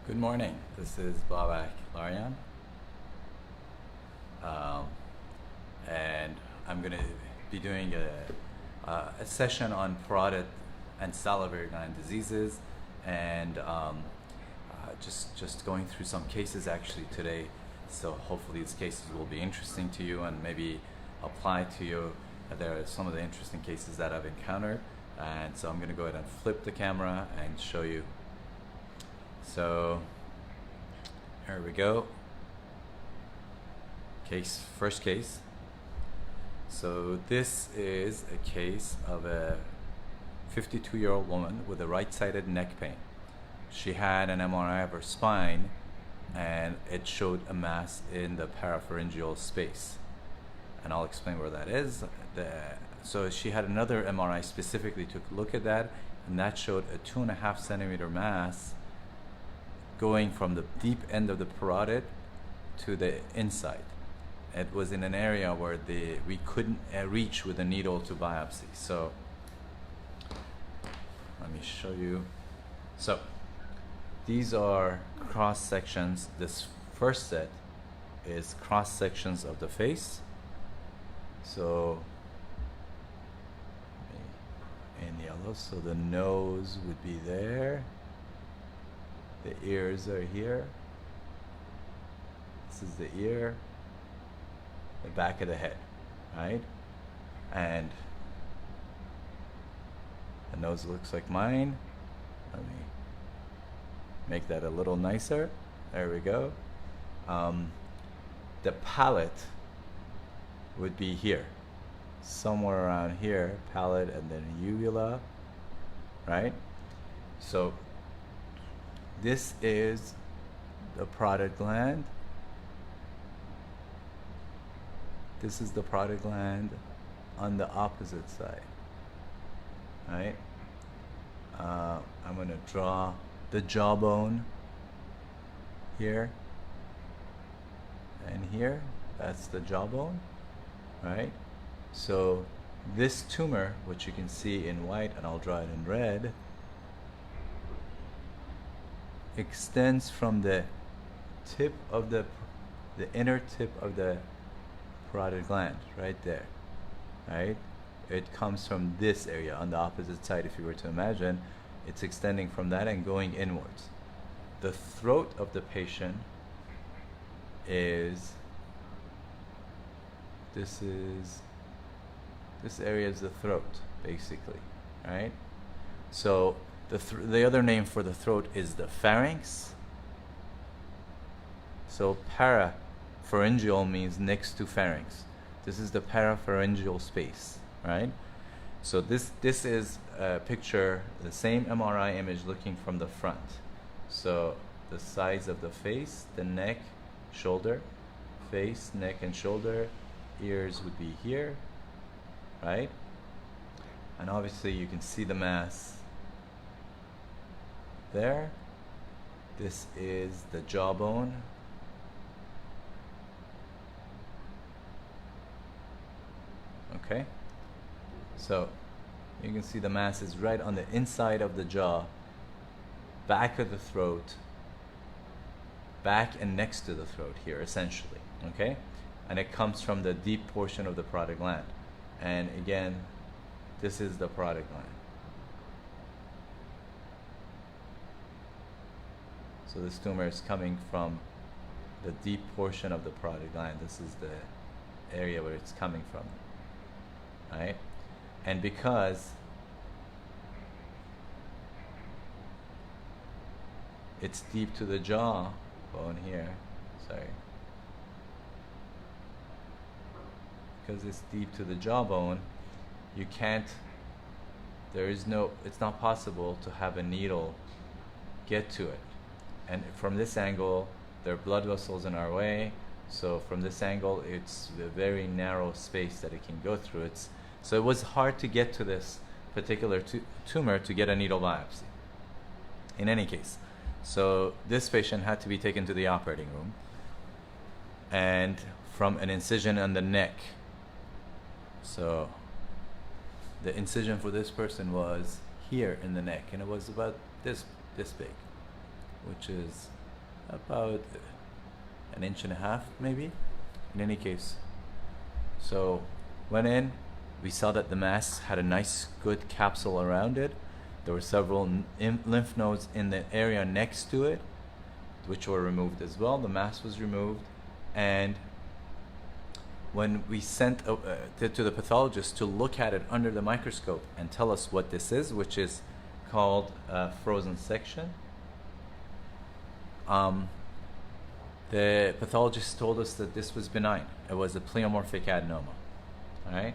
Good morning. This is Babak, Larian. And I'm going to be doing a session on parotid and salivary gland diseases, and just going through some cases actually today. So hopefully these cases will be interesting to you and maybe apply to you. There are some of the interesting cases that I've encountered, and so I'm going to go ahead and flip the camera and show you. So here we go. First case. So this is a case of a 52-year-old woman with a right-sided neck pain. She had an MRI of her spine, and it showed a mass in the parapharyngeal space. And I'll explain where that is. So she had another MRI specifically to look at that, and that showed a 2.5 centimeter mass going from the deep end of the parotid to the inside. It was in an area where we couldn't reach with a needle to biopsy. So let me show you. So these are cross sections. This first set is cross sections of the face. So in yellow, so the nose would be there. The ears are here. This is the ear, the back of the head, right? And the nose looks like mine. Let me make that a little nicer. There we go. The palate would be here, somewhere around here, palate and then uvula, right? So this is the parotid gland. This is the parotid gland on the opposite side, right? I'm going to draw the jawbone here and here. That's the jawbone, right? So this tumor, which you can see in white, and I'll draw it in red, extends from the tip of the inner tip of the parotid gland, right there, right? It comes from this area on the opposite side. If you were to imagine, it's extending from that and going inwards. The throat of the patient is, this area is the throat, basically, right? So the other name for the throat is the pharynx. So parapharyngeal means next to pharynx. This is the parapharyngeal space, right? So this is a picture, the same MRI image looking from the front. So the size of the face, the neck, shoulder, face, neck, and shoulder, ears would be here, right? And obviously you can see the mass there. This is the jawbone. Okay, so you can see the mass is right on the inside of the jaw, back of the throat, back and next to the throat here, essentially, okay? And it comes from the deep portion of the parotid gland. And again, this is the parotid gland. So this tumor is coming from the deep portion of the parotid gland. This is the area where it's coming from, right? And because it's deep to the jaw bone here, because it's deep to the jawbone, you can't, it's not possible to have a needle get to it. And from this angle, there are blood vessels in our way. So from this angle, it's a very narrow space that it can go through. So it was hard to get to this particular tumor to get a needle biopsy. In any case, so this patient had to be taken to the operating room, and from an incision on the neck. So the incision for this person was here in the neck, and it was about this big, which is about an inch and a half, maybe. In any case, so went in. We saw that the mass had a nice, good capsule around it. There were several lymph nodes in the area next to it, which were removed as well. The mass was removed, and when we sent to the pathologist to look at it under the microscope and tell us what this is, which is called frozen section, the pathologist told us that this was benign. It was a pleomorphic adenoma. All right?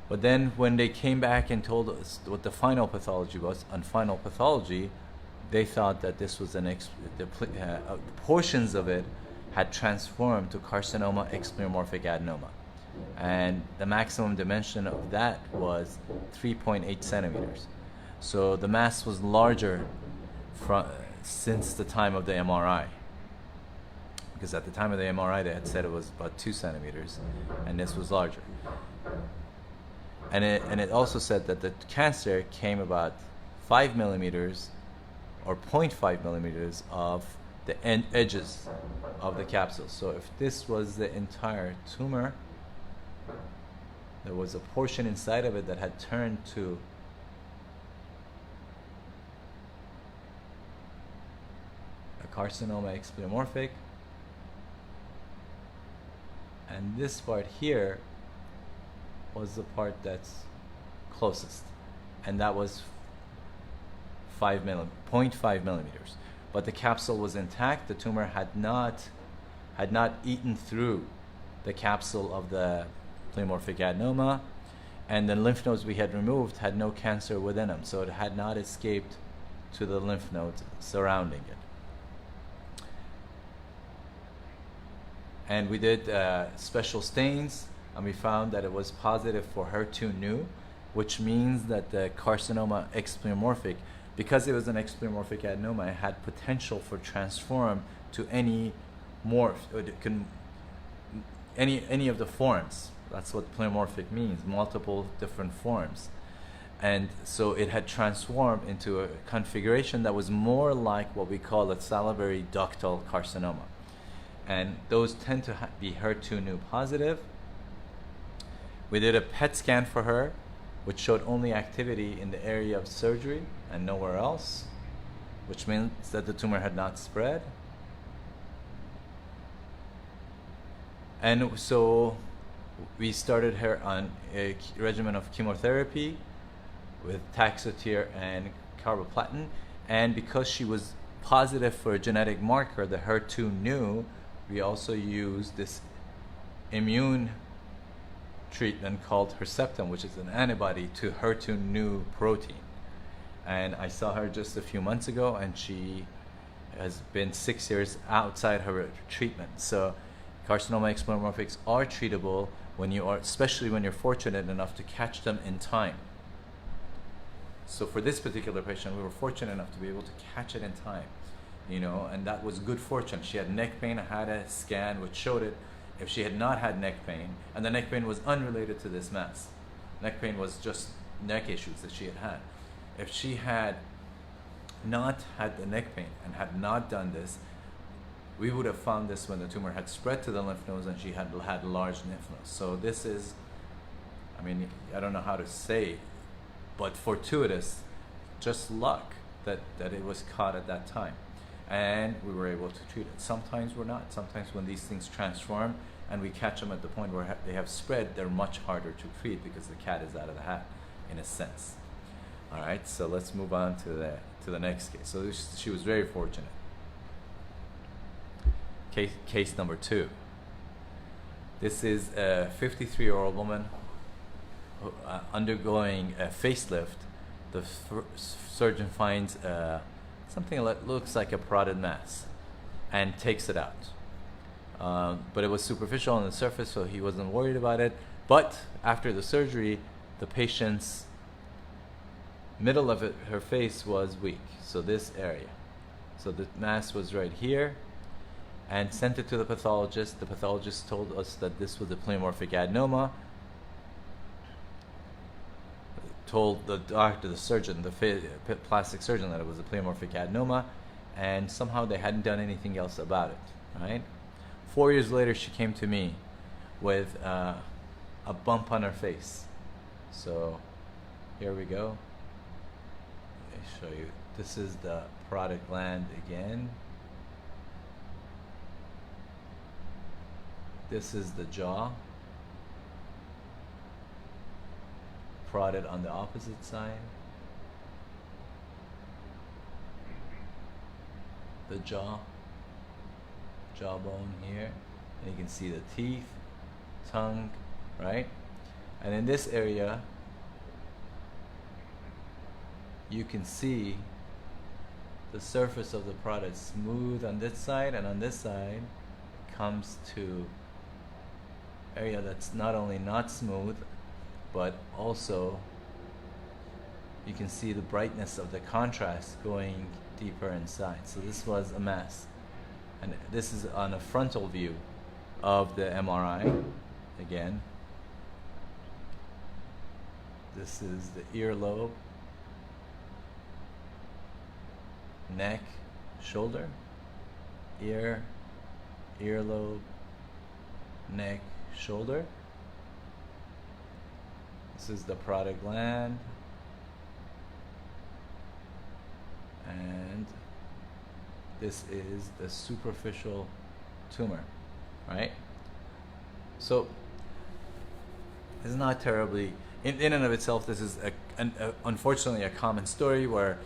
But then when they came back and told us what the final pathology was, on final pathology, they thought that this was portions of it had transformed to carcinoma ex pleomorphic adenoma. And the maximum dimension of that was 3.8 centimeters. So the mass was larger since the time of the MRI. Because at the time of the MRI, they had said it was about 2 centimeters, and this was larger. And it also said that the cancer came about 5 millimeters or 0.5 millimeters of the edges of the capsule. So if this was the entire tumor, there was a portion inside of it that had turned to a carcinoma ex pleomorphic, and this part here was the part that's closest, and that was 0.5 millimeters. But the capsule was intact. The tumor had not eaten through the capsule of the pleomorphic adenoma, and the lymph nodes we had removed had no cancer within them, so it had not escaped to the lymph nodes surrounding it. And we did special stains, and we found that it was positive for HER2/neu, which means that the carcinoma ex pleomorphic, because it was an ex pleomorphic adenoma, it had potential for transform to any morph, any of the forms. That's what pleomorphic means, multiple different forms. And so it had transformed into a configuration that was more like what we call a salivary ductal carcinoma. And those tend to be HER2/neu positive. We did a PET scan for her, which showed only activity in the area of surgery and nowhere else, which means that the tumor had not spread. And so we started her on a regimen of chemotherapy with Taxotere and carboplatin. And because she was positive for a genetic marker, the HER2/neu, we also used this immune treatment called Herceptin, which is an antibody to HER2/neu protein. And I saw her just a few months ago, and she has been 6 years outside her treatment. So carcinoma ex pleomorphics are treatable when you are, especially when you're fortunate enough to catch them in time. So for this particular patient, we were fortunate enough to be able to catch it in time, and that was good fortune. She had neck pain. I had a scan which showed it. If she had not had neck pain, and the neck pain was unrelated to this mass, neck pain was just neck issues that she had had. If she had not had the neck pain and had not done this, we would have found this when the tumor had spread to the lymph nodes and she had large lymph nodes. So this is, I don't know how to say, but fortuitous, just luck that it was caught at that time. And we were able to treat it. Sometimes we're not. Sometimes when these things transform and we catch them at the point where they have spread, they're much harder to treat because the cat is out of the hat, in a sense. All right, so let's move on to the next case. So she was very fortunate. Case number 2. This is a 53-year-old woman undergoing a facelift. The surgeon finds something that looks like a parotid mass and takes it out. But it was superficial on the surface, so he wasn't worried about it. But after the surgery, the patient's middle of her face was weak, so this area. So the mass was right here, and sent it to the pathologist. The pathologist told us that this was a pleomorphic adenoma. Told the doctor, the surgeon, the plastic surgeon, that it was a pleomorphic adenoma, and somehow they hadn't done anything else about it, right? 4 years later, she came to me with a bump on her face. So here we go. Let me show you. This is the parotid gland again. This is the jaw. Parotid on the opposite side. The jawbone here, and you can see the teeth, tongue, right? And in this area, you can see the surface of the parotid smooth on this side, and on this side comes to area that's not only not smooth, but also you can see the brightness of the contrast going deeper inside. So this was a mess. And this is on a frontal view of the MRI. Again, this is the earlobe, neck, shoulder, earlobe, neck, shoulder. This is the parotid gland. And this is the superficial tumor, right? So it's not terribly, in and of itself, this is unfortunately a common story where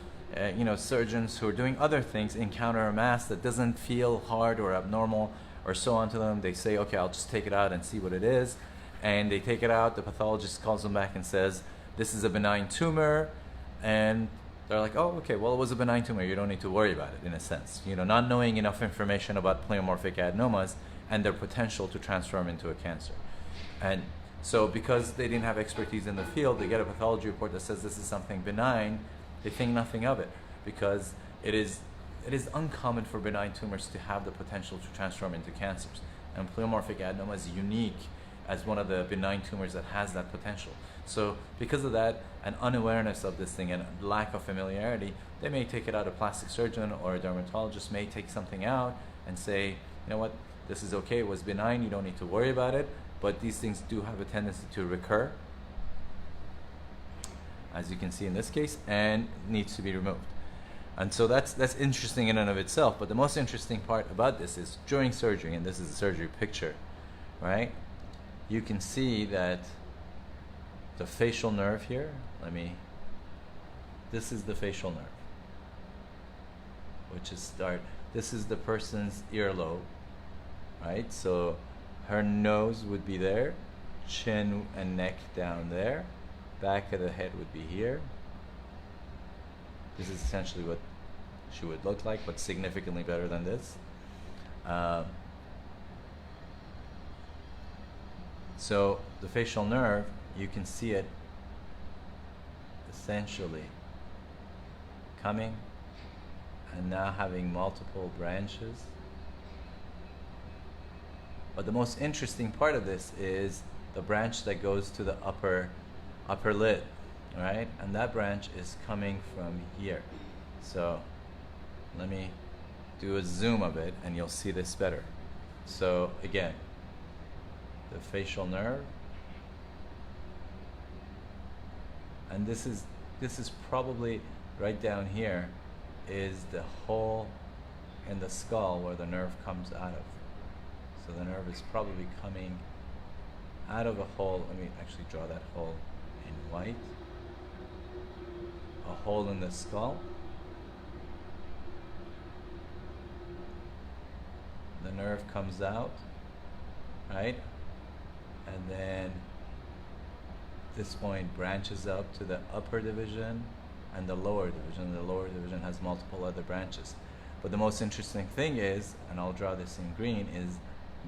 surgeons who are doing other things encounter a mass that doesn't feel hard or abnormal or so on to them. They say, okay, I'll just take it out and see what it is. And they take it out, the pathologist calls them back and says, this is a benign tumor, and they're like, oh, okay, well, it was a benign tumor. You don't need to worry about it, in a sense. Not knowing enough information about pleomorphic adenomas and their potential to transform into a cancer. And so because they didn't have expertise in the field, they get a pathology report that says this is something benign. They think nothing of it because it is uncommon for benign tumors to have the potential to transform into cancers. And pleomorphic adenoma is unique as one of the benign tumors that has that potential. So because of that, an unawareness of this thing and lack of familiarity, they may take it out. A plastic surgeon or a dermatologist may take something out and say, you know what, this is okay, it was benign, you don't need to worry about it, but these things do have a tendency to recur, as you can see in this case, and needs to be removed. And so that's interesting in and of itself, but the most interesting part about this is during surgery, and this is a surgery picture, right? You can see that the facial nerve here, this is the facial nerve, which is this is the person's earlobe, right? So her nose would be there, chin and neck down there, back of the head would be here. This is essentially what she would look like, but significantly better than this. So the facial nerve, you can see it essentially coming and now having multiple branches. But the most interesting part of this is the branch that goes to the upper lid, right? And that branch is coming from here. So let me do a zoom of it and you'll see this better. So again, the facial nerve, and this is probably right down here is the hole in the skull where the nerve comes out of. So the nerve is probably coming out of a hole. Let me actually draw that hole in white. A hole in the skull. The nerve comes out, right? And then this point branches up to the upper division and the lower division. The lower division has multiple other branches. But the most interesting thing is, and I'll draw this in green, is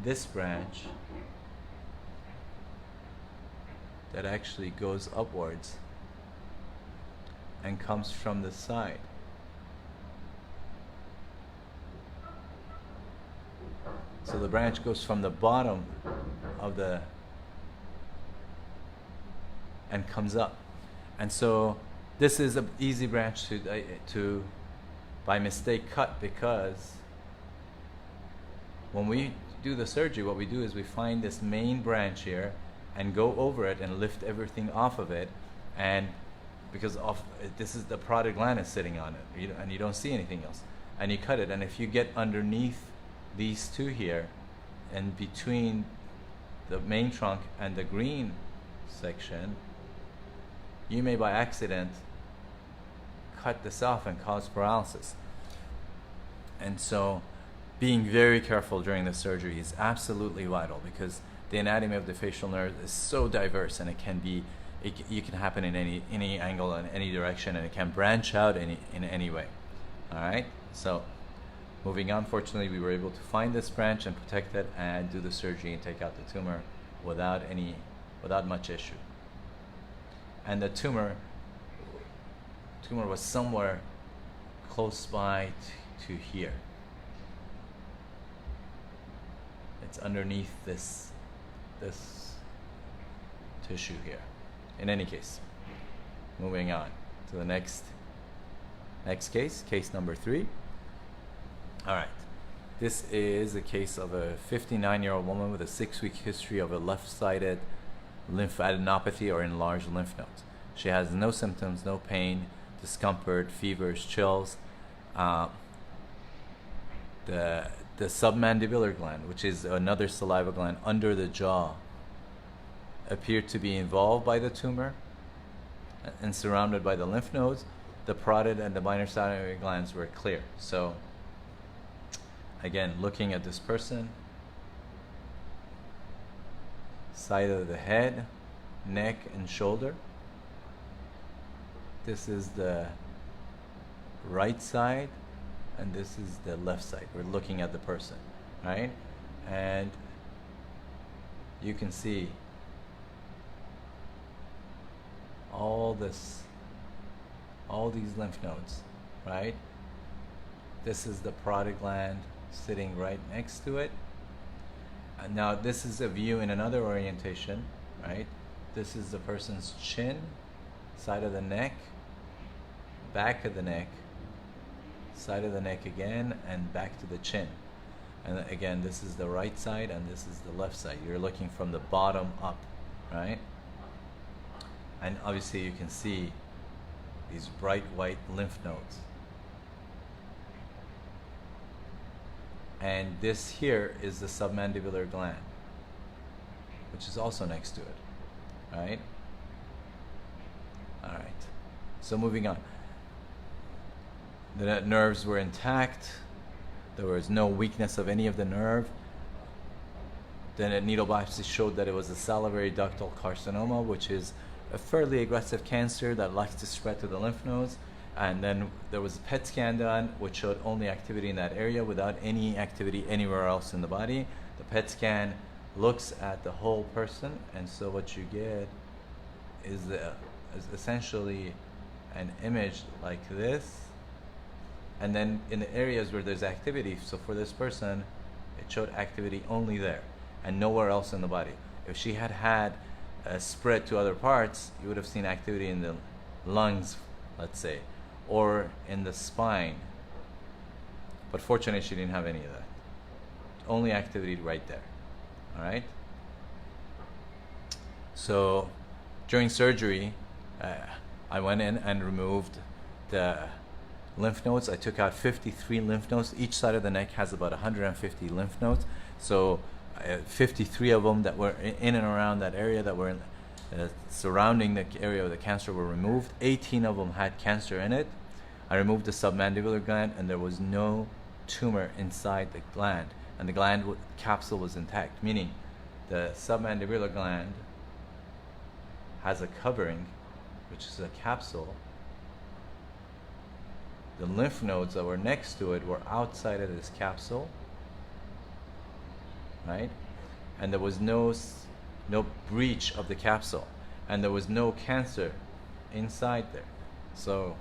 this branch that actually goes upwards and comes from the side. So the branch goes from the bottom of the and comes up. And so this is an easy branch to by mistake cut, because when we do the surgery, what we do is we find this main branch here and go over it and lift everything off of it, and because this is the parotid gland is sitting on it, and you don't see anything else, and you cut it, and if you get underneath these two here and between the main trunk and the green section, you may by accident cut this off and cause paralysis. And so being very careful during the surgery is absolutely vital, because the anatomy of the facial nerve is so diverse, and it can happen in any angle and any direction, and it can branch out in any way. All right, so moving on, fortunately we were able to find this branch and protect it and do the surgery and take out the tumor without much issue. And the tumor was somewhere close by to here. It's underneath this tissue here. In any case, moving on to the next case number 3. All right, this is a case of a 59-year-old woman with a 6-week history of a left-sided lymphadenopathy or enlarged lymph nodes. She has no symptoms, no pain, discomfort, fevers, chills. The submandibular gland, which is another saliva gland under the jaw, appeared to be involved by the tumor and surrounded by the lymph nodes. The parotid and the minor salivary glands were clear. So again, looking at this person, side of the head, neck, and shoulder. This is the right side, and this is the left side. We're looking at the person, right? And you can see all these lymph nodes, right? This is the parotid gland sitting right next to it. And now this is a view in another orientation, right? This is the person's chin, side of the neck, back of the neck, side of the neck again, and back to the chin. And again, this is the right side and this is the left side. You're looking from the bottom up, right? And obviously you can see these bright white lymph nodes. And this here is the submandibular gland, which is also next to it, right? All right, so moving on. The nerves were intact. There was no weakness of any of the nerve. Then a needle biopsy showed that it was a salivary ductal carcinoma, which is a fairly aggressive cancer that likes to spread to the lymph nodes. And then there was a PET scan done, which showed only activity in that area without any activity anywhere else in the body. The PET scan looks at the whole person, and so what you get is essentially an image like this. And then in the areas where there's activity, so for this person, it showed activity only there and nowhere else in the body. If she had had a spread to other parts, you would have seen activity in the lungs, let's say, or in the spine. But fortunately, she didn't have any of that. Only activity right there. All right? So during surgery, I went in and removed the lymph nodes. I took out 53 lymph nodes. Each side of the neck has about 150 lymph nodes. So 53 of them that were in and around that area that were surrounding the area of the cancer were removed. 18 of them had cancer in it. I removed the submandibular gland, and there was no tumor inside the gland, and the gland capsule was intact, meaning the submandibular gland has a covering, which is a capsule. The lymph nodes that were next to it were outside of this capsule, right? And there was no breach of the capsule, and there was no cancer inside there. So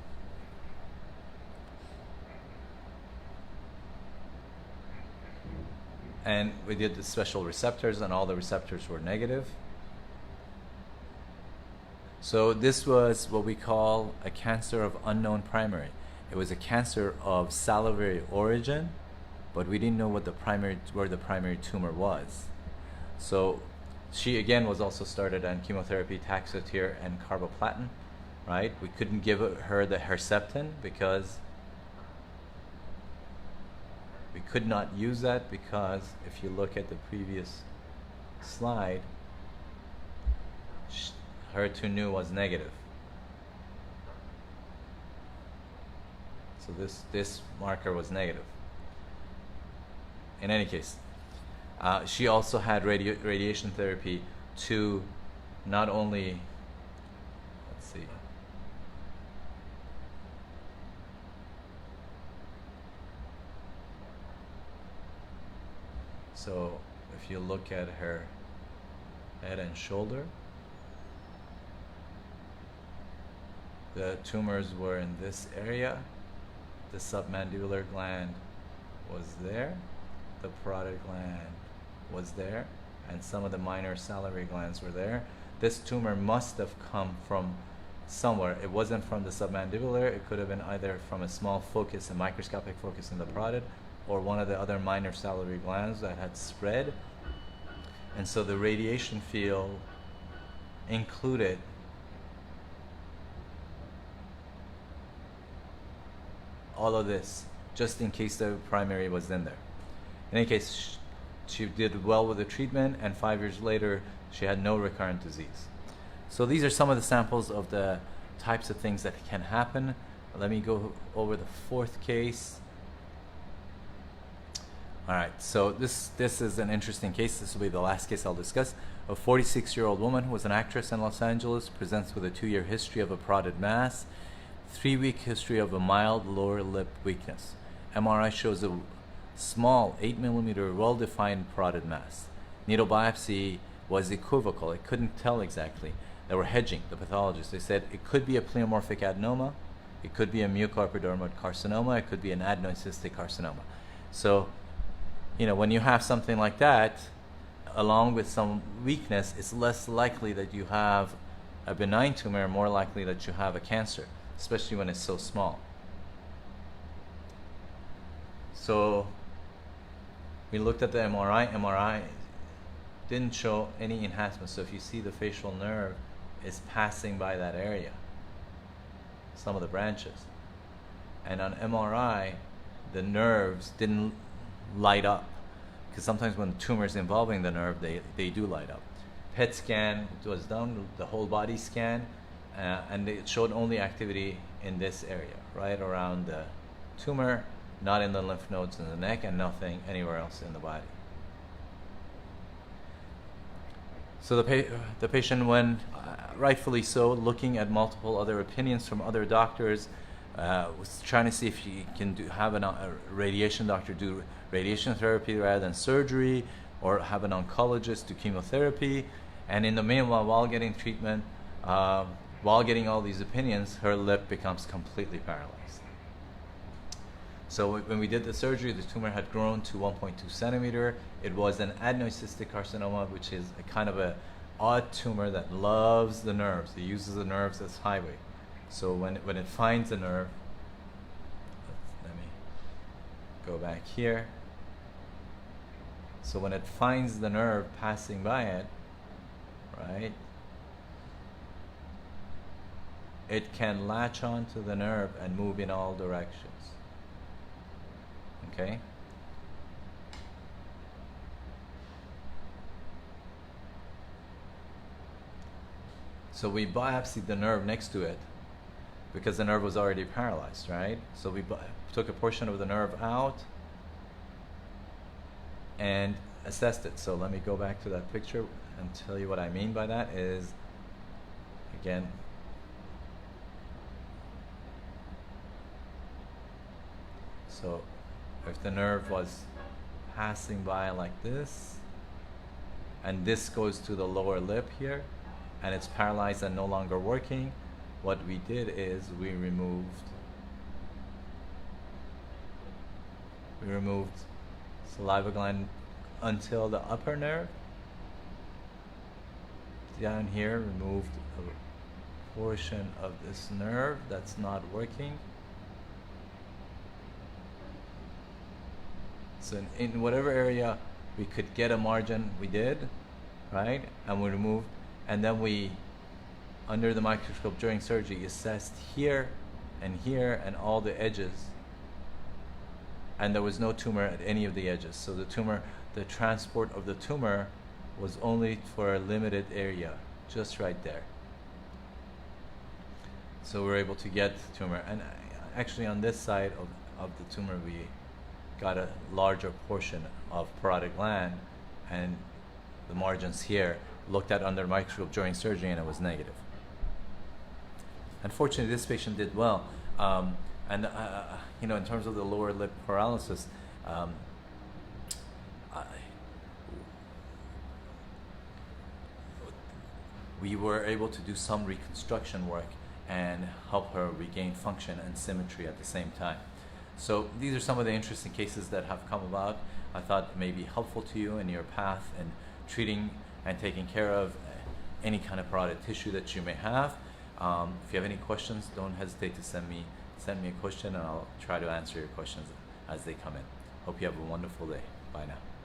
and we did the special receptors, and all the receptors were negative. So this was what we call a cancer of unknown primary, It was a cancer of salivary origin, but we didn't know what where the primary tumor was. So she again was also started on chemotherapy, taxotere and carboplatin, right? We couldn't give her the Herceptin because we could not use that, because if you look at the previous slide, HER2/neu was negative. So this marker was negative. In any case, she also had radiation therapy to not only, let's see, so if you look at her head and shoulder, the tumors were in this area. The submandibular gland was there, the parotid gland was there, and some of the minor salivary glands were there. This tumor must have come from somewhere. It wasn't from the submandibular. It could have been either from a small focus, a microscopic focus in the parotid, or one of the other minor salivary glands that had spread. And so the radiation field included all of this, just in case the primary was in there. In any case, she did well with the treatment, and 5 years later, she had no recurrent disease. So these are some of the samples of the types of things that can happen. Let me go over the fourth case. All right, so this is an interesting case. This will be the last case I'll discuss. A 46-year-old woman who was an actress in Los Angeles presents with a 2-year history of a parotid mass, 3-week history of a mild lower lip weakness. MRI shows a small 8 millimeter well-defined parotid mass. Needle biopsy was equivocal. It couldn't tell exactly. They were hedging, the pathologists. They said it could be a pleomorphic adenoma, it could be a mucoepidermoid carcinoma, it could be an adenoid cystic carcinoma. So, when you have something like that, along with some weakness, it's less likely that you have a benign tumor, more likely that you have a cancer, especially when it's so small. So we looked at the MRI. MRI didn't show any enhancement. So if you see the facial nerve is passing by that area, some of the branches. And on MRI, the nerves didn't light up, because sometimes when the tumor is involving the nerve, they do light up. PET scan was done, the whole body scan, and it showed only activity in this area, right around the tumor, not in the lymph nodes in the neck, and nothing anywhere else in the body. So the patient went, rightfully so, looking at multiple other opinions from other doctors, was trying to see if he can have a radiation doctor do radiation therapy rather than surgery, or have an oncologist do chemotherapy. And in the meanwhile, while getting treatment, while getting all these opinions, her lip becomes completely paralyzed. So when we did the surgery, the tumor had grown to 1.2 centimeter. It was an adenoid cystic carcinoma, which is a kind of a odd tumor that loves the nerves. It uses the nerves as highway. So when it finds a nerve, let me go back here. So when it finds the nerve passing by it, right, it can latch onto the nerve and move in all directions. Okay? So we biopsied the nerve next to it, because the nerve was already paralyzed, right? So we took a portion of the nerve out and assessed it. So let me go back to that picture and tell you what I mean by that is, again, so if the nerve was passing by like this, and this goes to the lower lip here, and it's paralyzed and no longer working, what we did is we removed saliva gland until the upper nerve. Down here, removed a portion of this nerve that's not working, So in whatever area we could get a margin, we did, right? And we removed, and then we, under the microscope during surgery, assessed here and all the edges. And there was no tumor at any of the edges. So the transport of the tumor was only for a limited area, just right there. So we're able to get the tumor. And actually on this side of the tumor, we got a larger portion of parotid gland, and the margins here looked at under the microscope during surgery, and it was negative. Unfortunately, this patient did well. In terms of the lower lip paralysis, we were able to do some reconstruction work and help her regain function and symmetry at the same time. So these are some of the interesting cases that have come about. I thought may be helpful to you in your path in treating and taking care of any kind of parotid tissue that you may have. If you have any questions, don't hesitate to send me a question, and I'll try to answer your questions as they come in. Hope you have a wonderful day. Bye now.